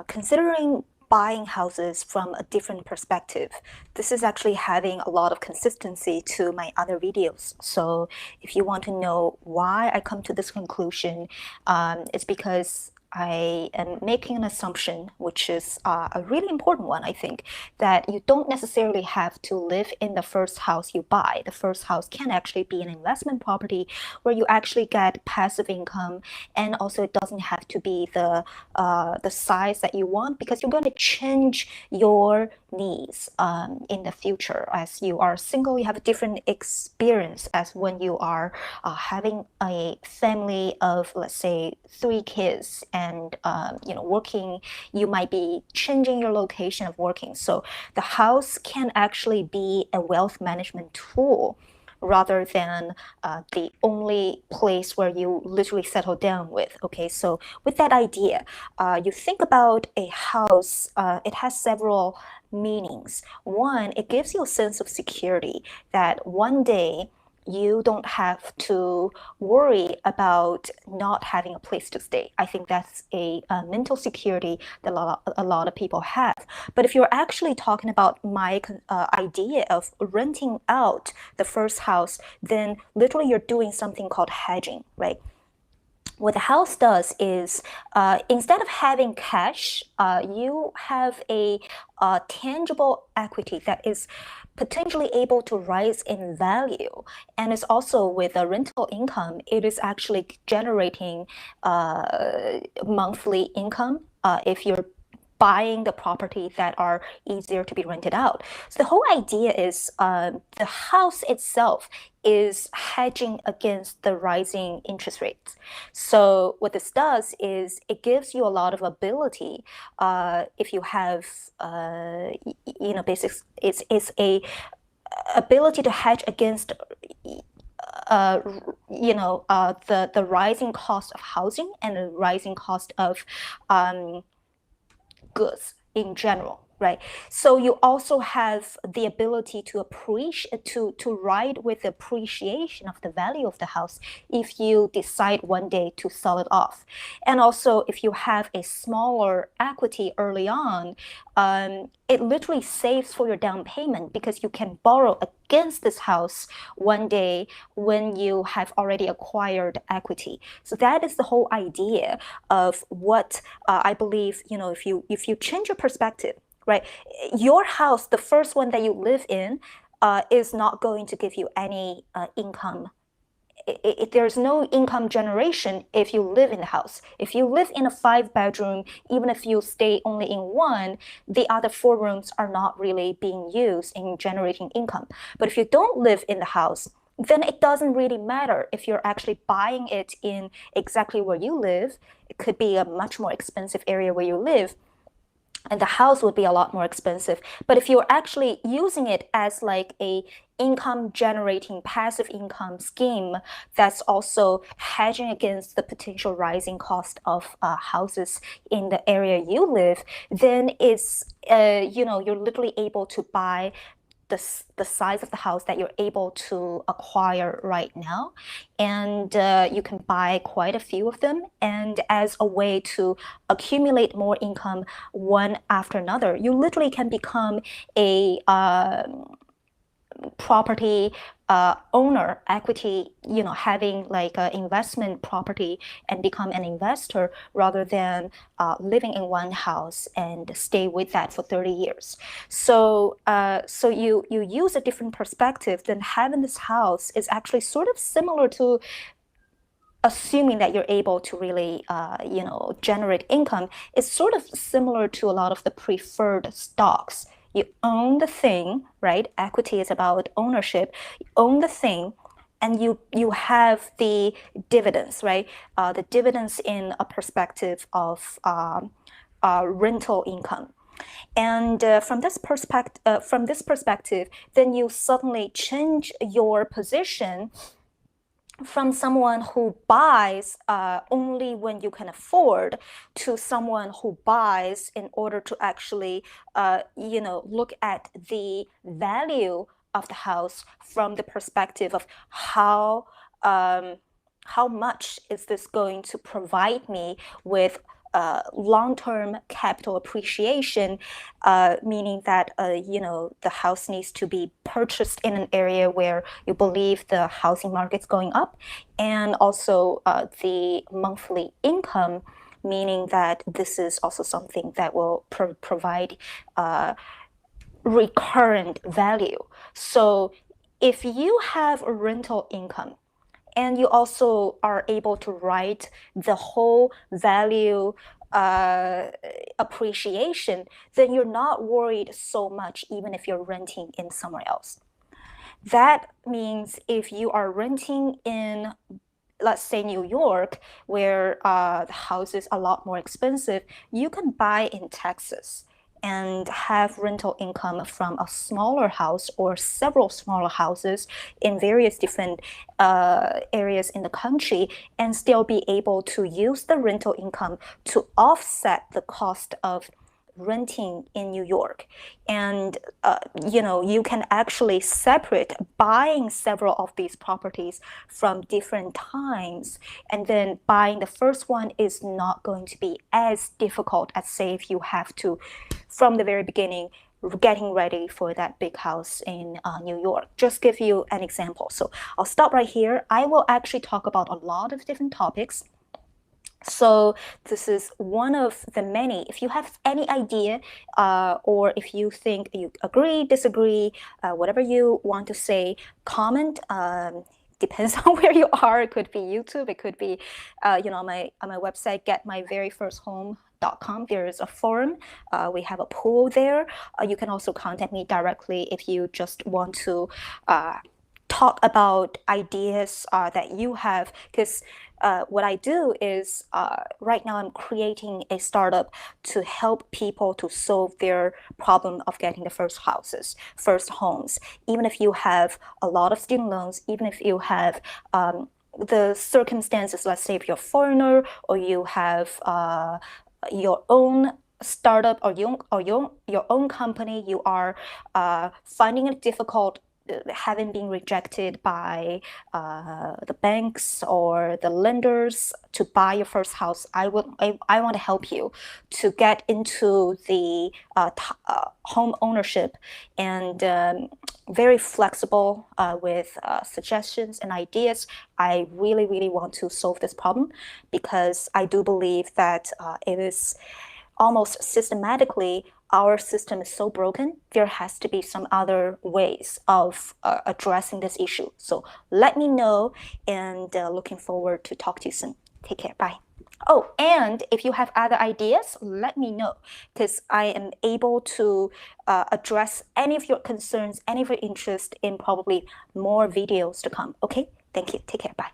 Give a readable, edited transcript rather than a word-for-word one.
considering buying houses from a different perspective. This is actually having a lot of consistency to my other videos. So if you want to know why I come to this conclusion, it's because I am making an assumption, which is a really important one, I think, that you don't necessarily have to live in the first house you buy. The first house can actually be an investment property where you actually get passive income, and also it doesn't have to be the size that you want, because you're going to change your needs in the future. As you are single, you have a different experience as when you are having a family of, let's say, 3 kids, and working. You might be changing your location of working. So the house can actually be a wealth management tool rather than the only place where you literally settle down with. Okay, so with that idea, you think about a house, it has several meanings. One, it gives you a sense of security that one day you don't have to worry about not having a place to stay. I think that's a mental security that a lot of people have. But if you're actually talking about my idea of renting out the first house, then literally you're doing something called hedging, right? What the house does is instead of having cash, you have a tangible equity that is potentially able to rise in value. And it's also with a rental income, it is actually generating monthly income if you're buying the property that are easier to be rented out. So the whole idea is the house itself is hedging against the rising interest rates. So what this does is it gives you a lot of ability if you have, basics. It's a ability to hedge against the rising cost of housing and the rising cost of goods in general, right? So you also have the ability to appreciate, to ride with the appreciation of the value of the house if you decide one day to sell it off. And also, if you have a smaller equity early on, it literally saves for your down payment, because you can borrow against this house one day when you have already acquired equity. So that is the whole idea of what I believe. If you change your perspective, right? Your house, the first one that you live in, is not going to give you any income. There's no income generation if you live in the house. If you live in a 5-bedroom, even if you stay only in one, the other 4 rooms are not really being used in generating income. But if you don't live in the house, then it doesn't really matter if you're actually buying it in exactly where you live. It could be a much more expensive area where you live, and the house would be a lot more expensive. But if you're actually using it as like a income generating passive income scheme that's also hedging against the potential rising cost of houses in the area you live, then it's you're literally able to buy the size of the house that you're able to acquire right now, and you can buy quite a few of them, and as a way to accumulate more income one after another, you literally can become a property owner, equity, having like an investment property and become an investor, rather than living in one house and stay with that for 30 years. So you use a different perspective. Then having this house is actually sort of similar to assuming that you're able to really, generate income. It's sort of similar to a lot of the preferred stocks. You own the thing, right? Equity is about ownership. You own the thing, and you have the dividends, right? The dividends in a perspective of rental income. And from this perspective, then you suddenly change your position from someone who buys only when you can afford, to someone who buys in order to actually, look at the value of the house from the perspective of how much is this going to provide me with long-term capital appreciation, meaning that the house needs to be purchased in an area where you believe the housing market's going up, and also the monthly income, meaning that this is also something that will provide recurrent value. So if you have a rental income and you also are able to write the whole value appreciation, then you're not worried so much even if you're renting in somewhere else. That means if you are renting in, let's say, New York, where the house is a lot more expensive, you can buy in Texas and have rental income from a smaller house or several smaller houses in various different areas in the country, and still be able to use the rental income to offset the cost of renting in New York. And you can actually separate buying several of these properties from different times, and then buying the first one is not going to be as difficult as, say, if you have to from the very beginning getting ready for that big house in New York. Just give you an example. So I'll stop right here. I will actually talk about a lot of different topics. So this is one of the many. If you have any idea, or if you think you agree, disagree, whatever you want to say, comment. Depends on where you are. It could be YouTube. It could be, on my website, getmyveryfirsthome.com. There is a forum. We have a poll there. You can also contact me directly if you just want to talk about ideas that you have, because what I do is right now I'm creating a startup to help people to solve their problem of getting the first homes. Even if you have a lot of student loans, even if you have the circumstances, let's say if you're a foreigner or you have your own startup or your own company, you are finding it difficult, having been rejected by the banks or the lenders to buy your first house. I want to help you to get into the home ownership, and very flexible with suggestions and ideas. I really, really want to solve this problem, because I do believe that it is almost systematically, our system is so broken, there has to be some other ways of addressing this issue. So let me know, and looking forward to talk to you soon. Take care. Bye. Oh, and if you have other ideas, let me know, because I am able to address any of your concerns, any of your interest in probably more videos to come. Okay? Thank you. Take care. Bye.